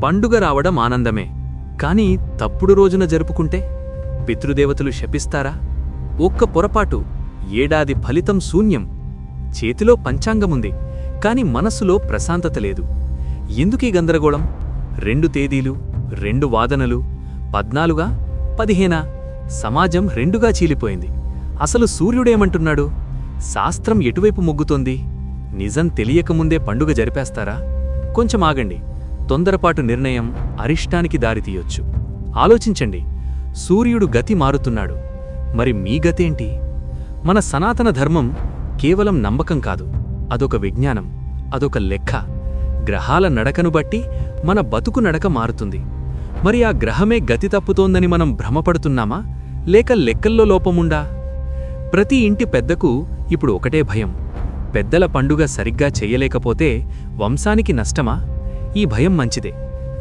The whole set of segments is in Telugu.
పండుగ రావడం ఆనందమే, కాని తప్పుడు రోజున జరుపుకుంటే పితృదేవతలు శపిస్తారా? ఒక్క పొరపాటు ఏడాది ఫలితం శూన్యం. చేతిలో పంచాంగముంది, కాని మనస్సులో ప్రశాంతత లేదు. ఎందుకీ గందరగోళం? 2 తేదీలు, 2 వాదనలు, 14 15 సమాజం 2గా చీలిపోయింది. అసలు సూర్యుడేమంటున్నాడు? శాస్త్రం ఎటువైపు మొగ్గుతోంది? నిజం తెలియకముందే పండుగ జరిపేస్తారా? కొంచెం ఆగండి. తొందరపాటు నిర్ణయం అరిష్టానికి దారితీయొచ్చు. ఆలోచించండి. సూర్యుడు గతి మారుతున్నాడు, మరి మీ గతేంటి? మన సనాతన ధర్మం కేవలం నమ్మకం కాదు, అదొక విజ్ఞానం, అదొక లెక్క. గ్రహాల నడకను బట్టి మన బతుకు నడక మారుతుంది. మరి ఆ గ్రహమే గతి తప్పుతోందని మనం భ్రమపడుతున్నామా, లేక లెక్కల్లో లోపముండా? ప్రతి ఇంటి పెద్దకు ఇప్పుడు ఒకటే భయం: పెద్దల పండుగ సరిగ్గా చెయ్యలేకపోతే వంశానికి నష్టమా? ఈ భయం మంచిదే.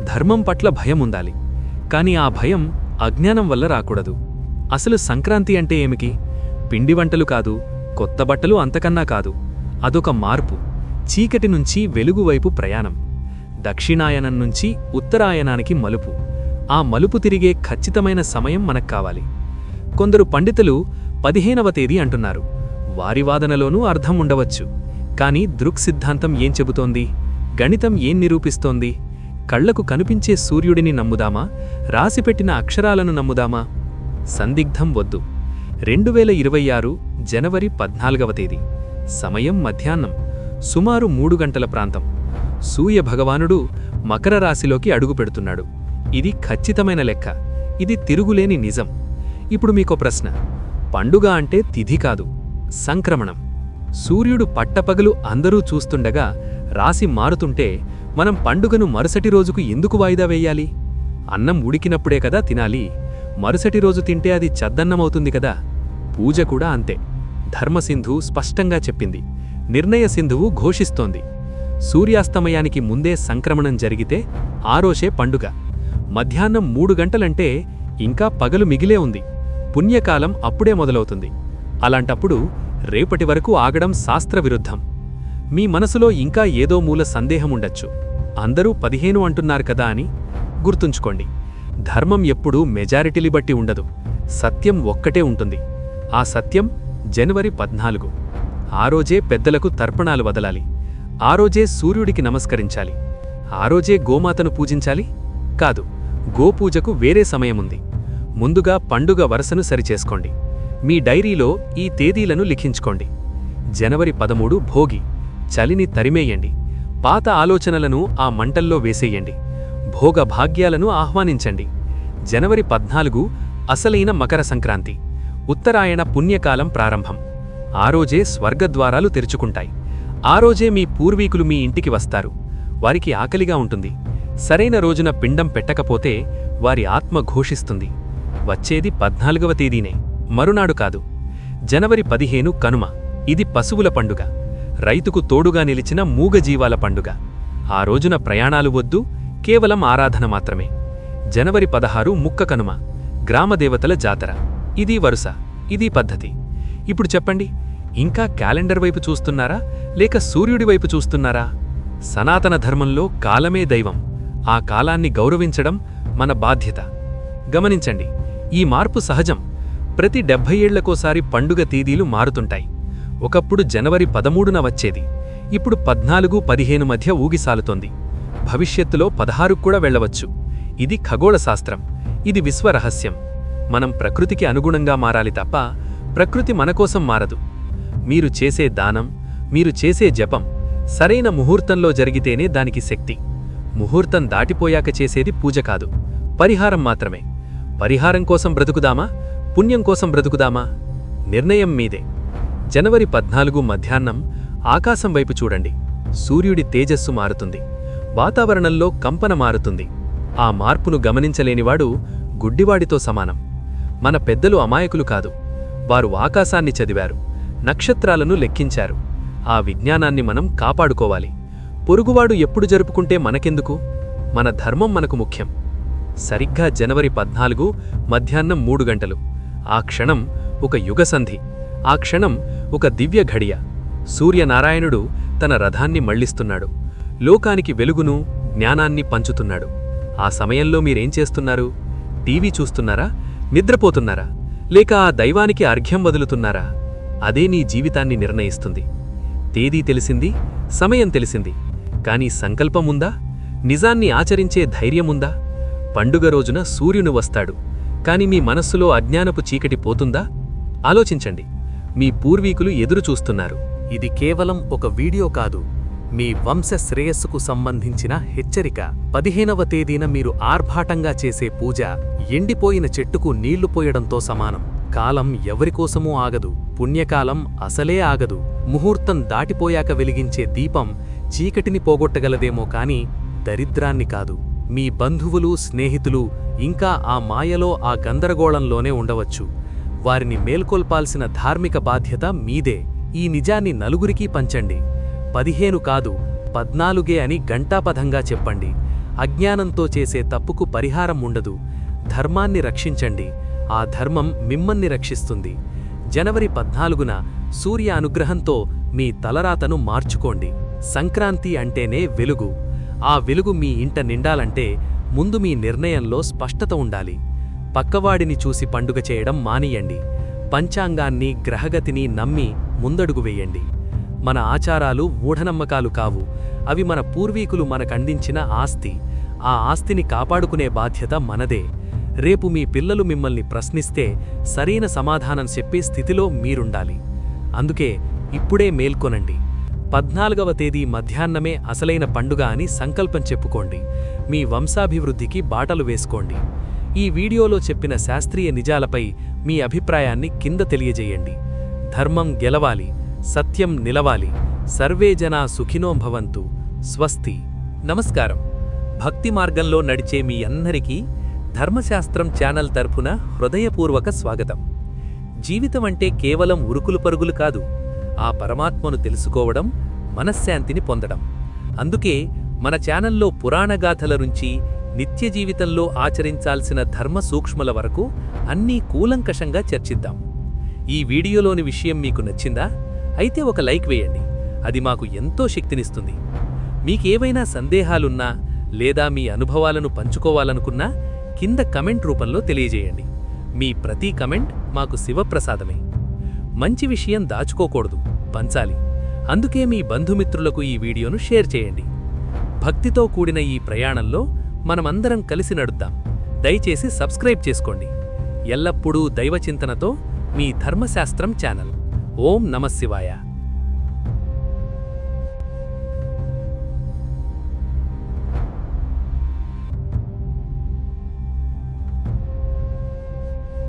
ధర్మం పట్ల భయం ఉండాలి, కాని ఆ భయం అజ్ఞానం వల్ల రాకూడదు. అసలు సంక్రాంతి అంటే ఏమిటి? పిండి వంటలు కాదు, కొత్త బట్టలు అంతకన్నా కాదు. అదొక మార్పు. చీకటి నుంచి వెలుగువైపు ప్రయాణం. దక్షిణాయనం నుంచి ఉత్తరాయనానికి మలుపు. ఆ మలుపు తిరిగే ఖచ్చితమైన సమయం మనక్కావాలి. కొందరు పండితులు 15వ తేదీ అంటున్నారు. వారి వాదనలోనూ అర్థం ఉండవచ్చు. కాని దృక్సిద్ధాంతం ఏం చెబుతోంది? గణితం ఏం నిరూపిస్తోంది? కళ్లకు కనిపించే సూర్యుడిని నమ్ముదామా, రాసిపెట్టిన అక్షరాలను నమ్ముదామా? సందిగ్ధం వద్దు. 2026 జనవరి 14వ తేదీ. సమయం మధ్యాహ్నం, సుమారు 3 గంటల ప్రాంతం. సూర్యభగవానుడు మకర రాశిలోకి అడుగుపెడుతున్నాడు. ఇది ఖచ్చితమైన లెక్క. ఇది తిరుగులేని నిజం. ఇప్పుడు మీకో ప్రశ్న. పండుగ అంటే తిథి కాదు, సంక్రమణం. సూర్యుడు పట్టపగలు అందరూ చూస్తుండగా రాశి మారుతుంటే మనం పండుగను మరుసటి రోజుకు ఎందుకు వాయిదా వేయాలి? అన్నం ఉడికినప్పుడే కదా తినాలి. మరుసటి రోజు తింటే అది చద్దన్నమవుతుంది కదా. పూజ కూడా అంతే. ధర్మసింధు స్పష్టంగా చెప్పింది, నిర్ణయ సింధువు ఘోషిస్తోంది. సూర్యాస్తమయానికి ముందే సంక్రమణం జరిగితే ఆ రోజే పండుగ. మధ్యాహ్నం 3 గంటలంటే ఇంకా పగలు మిగిలే ఉంది. పుణ్యకాలం అప్పుడే మొదలవుతుంది. అలాంటప్పుడు రేపటి వరకు ఆగడం శాస్త్రవిరుద్ధం. మీ మనసులో ఇంకా ఏదో మూల సందేహముండొచ్చు. అందరూ 15 అంటున్నారు కదా అని. గుర్తుంచుకోండి, ధర్మం ఎప్పుడూ మెజారిటీని బట్టి ఉండదు. సత్యం ఒక్కటే ఉంటుంది. ఆ సత్యం జనవరి 14. ఆ రోజే పెద్దలకు తర్పణాలు వదలాలి. ఆ రోజే సూర్యుడికి నమస్కరించాలి. ఆ రోజే గోమాతను పూజించాలి? కాదు, గోపూజకు వేరే సమయముంది. ముందుగా పండుగ వరసను సరిచేసుకోండి. మీ డైరీలో ఈ తేదీలను లిఖించుకోండి. జనవరి 13 భోగి. చలిని తరిమేయండి. పాత ఆలోచనలను ఆ మంటల్లో వేసేయండి. భోగ భాగ్యాలను ఆహ్వానించండి. జనవరి 14 అసలైన మకర సంక్రాంతి. ఉత్తరాయణ పుణ్యకాలం ప్రారంభం. ఆ రోజే స్వర్గద్వారాలు తెరుచుకుంటాయి. ఆ రోజే మీ పూర్వీకులు మీ ఇంటికి వస్తారు. వారికి ఆకలిగా ఉంటుంది. సరైన రోజున పిండం పెట్టకపోతే వారి ఆత్మ ఘోషిస్తుంది. వచ్చేది 14వ తేదీనే, మరునాడు కాదు. జనవరి 15 కనుమ. ఇది పశువుల పండుగ. రైతుకు తోడుగా నిలిచిన మూగజీవాల పండుగ. ఆ రోజున ప్రయాణాలు వద్దు, కేవలం ఆరాధన మాత్రమే. జనవరి 16 ముక్క కనుమ. గ్రామదేవతల జాతర. ఇది వరుస, ఇది పద్ధతి. ఇప్పుడు చెప్పండి, ఇంకా క్యాలెండర్ వైపు చూస్తున్నారా, లేక సూర్యుడి వైపు చూస్తున్నారా? సనాతన ధర్మంలో కాలమే దైవం. ఆ కాలాన్ని గౌరవించడం మన బాధ్యత. గమనించండి, ఈ మార్పు సహజం. ప్రతి 70 ఏళ్లకోసారి పండుగ తేదీలు మారుతుంటాయి. ఒకప్పుడు జనవరి 13న వచ్చేది. ఇప్పుడు 14, 15 మధ్య ఊగిసాలుతోంది. భవిష్యత్తులో 16కు కూడా వెళ్లవచ్చు. ఇది ఖగోళశాస్త్రం. ఇది విశ్వరహస్యం. మనం ప్రకృతికి అనుగుణంగా మారాలి తప్ప ప్రకృతి మనకోసం మారదు. మీరు చేసే దానం, మీరు చేసే జపం సరైన ముహూర్తంలో జరిగితేనే దానికి శక్తి. ముహూర్తం దాటిపోయాక చేసేది పూజ కాదు, పరిహారం మాత్రమే. పరిహారం కోసం బ్రతుకుదామా, పుణ్యం కోసం బ్రతుకుదామా? నిర్ణయం మీదే. జనవరి 14 మధ్యాహ్నం ఆకాశం వైపు చూడండి. సూర్యుడి తేజస్సు మారుతుంది. వాతావరణంలో కంపన మారుతుంది. ఆ మార్పును గమనించలేనివాడు గుడ్డివాడితో సమానం. మన పెద్దలు అమాయకులు కాదు. వారు ఆకాశాన్ని చదివారు, నక్షత్రాలను లెక్కించారు. ఆ విజ్ఞానాన్ని మనం కాపాడుకోవాలి. పొరుగువాడు ఎప్పుడు జరుపుకుంటే మనకెందుకు? మన ధర్మం మనకు ముఖ్యం. సరిగ్గా జనవరి 14 మధ్యాహ్నం 3 గంటలు. ఆ క్షణం ఒక యుగసంధి. ఆ క్షణం ఒక దివ్య ఘడియ. సూర్యనారాయణుడు తన రథాన్ని మళ్లిస్తున్నాడు. లోకానికి వెలుగును, జ్ఞానాన్ని పంచుతున్నాడు. ఆ సమయంలో మీరేం చేస్తున్నారు? టీవీ చూస్తున్నారా? నిద్రపోతున్నారా? లేక ఆ దైవానికి అర్ఘ్యం వదులుతున్నారా? అదే నీ జీవితాన్ని నిర్ణయిస్తుంది. తేదీ తెలిసింది, సమయం తెలిసింది, కానీ సంకల్పముందా? నిజాన్ని ఆచరించే ధైర్యముందా? పండుగ రోజున సూర్యుని వస్తాడు, కాని మీ మనస్సులో అజ్ఞానపు చీకటి పోతుందా? ఆలోచించండి. మీ పూర్వీకులు ఎదురుచూస్తున్నారు. ఇది కేవలం ఒక వీడియో కాదు, మీ వంశ శ్రేయస్సుకు సంబంధించిన హెచ్చరిక. 15వ తేదీన మీరు ఆర్భాటంగా చేసే పూజ ఎండిపోయిన చెట్టుకు నీళ్లు పోయడంతో సమానం. కాలం ఎవరికోసమూ ఆగదు, పుణ్యకాలం అసలే ఆగదు. ముహూర్తం దాటిపోయాక వెలిగించే దీపం చీకటిని పోగొట్టగలదేమో కాని దరిద్రాన్ని కాదు. మీ బంధువులు, స్నేహితులు ఇంకా ఆ మాయలో, ఆ గందరగోళంలోనే ఉండవచ్చు. వారిని మేల్కొల్పాల్సిన ధార్మిక బాధ్యత మీదే. ఈ నిజాన్ని నలుగురికీ పంచండి. 15 కాదు, 14 అని ఘంటాపథంగా చెప్పండి. అజ్ఞానంతో చేసే తప్పుకు పరిహారం ఉండదు. ధర్మాన్ని రక్షించండి, ఆ ధర్మం మిమ్మల్ని రక్షిస్తుంది. జనవరి 14న సూర్య అనుగ్రహంతో మీ తలరాతను మార్చుకోండి. సంక్రాంతి అంటేనే వెలుగు. ఆ వెలుగు మీ ఇంట నిండాలంటే ముందు మీ నిర్ణయంలో స్పష్టత ఉండాలి. పక్కవాడిని చూసి పండుగ చేయడం మానియండి. పంచాంగాన్ని, గ్రహగతిని నమ్మి ముందడుగు వెయ్యండి. మన ఆచారాలు మూఢనమ్మకాలు కావు, అవి మన పూర్వీకులు మనకందించిన ఆస్తి. ఆ ఆస్తిని కాపాడుకునే బాధ్యత మనదే. రేపు మీ పిల్లలు మిమ్మల్ని ప్రశ్నిస్తే సరైన సమాధానం చెప్పే స్థితిలో మీరుండాలి. అందుకే ఇప్పుడే మేల్కొనండి. 14వ తేదీ మధ్యాహ్నమే అసలైన పండుగ అని సంకల్పం చెప్పుకోండి. మీ వంశాభివృద్ధికి బాటలు వేసుకోండి. ఈ వీడియోలో చెప్పిన శాస్త్రీయ నిజాలపై మీ అభిప్రాయాన్ని కింద తెలియజేయండి. ధర్మం గెలవాలి, సత్యం నిలవాలి. సర్వే జనా సుఖినో భవంతు. స్వస్తి. నమస్కారం. భక్తి మార్గంలో నడిచే మీ అందరికీ ధర్మశాస్త్రం ఛానల్ తరఫున హృదయపూర్వక స్వాగతం. జీవితం అంటే కేవలం ఉరుకులు పరుగులు కాదు, ఆ పరమాత్మను తెలుసుకోవడం, మనశ్శాంతిని పొందడం. అందుకే మన ఛానల్లో పురాణగాథల నుంచి నిత్య జీవితంలో ఆచరించాల్సిన ధర్మ సూక్ష్మల వరకు అన్నీ కూలంకషంగా చర్చిద్దాం. ఈ వీడియోలోని విషయం మీకు నచ్చిందా? అయితే ఒక లైక్ వేయండి, అది మాకు ఎంతో శక్తినిస్తుంది. మీకేవైనా సందేహాలున్నా లేదా మీ అనుభవాలను పంచుకోవాలనుకున్నా కింద కమెంట్ రూపంలో తెలియజేయండి. మీ ప్రతి కమెంట్ మాకు శివప్రసాదమే. మంచి విషయం దాచుకోకూడదు, పంచాలి. అందుకే మీ బంధుమిత్రులకు ఈ వీడియోను షేర్ చేయండి. భక్తితో కూడిన ఈ ప్రయాణంలో మనమందరం కలిసి నడుద్దాం. దయచేసి సబ్స్క్రైబ్ చేసుకోండి. ఎల్లప్పుడూ దైవచింతనతో మీ ధర్మశాస్త్రం ఛానల్. ఓం నమః శివాయ.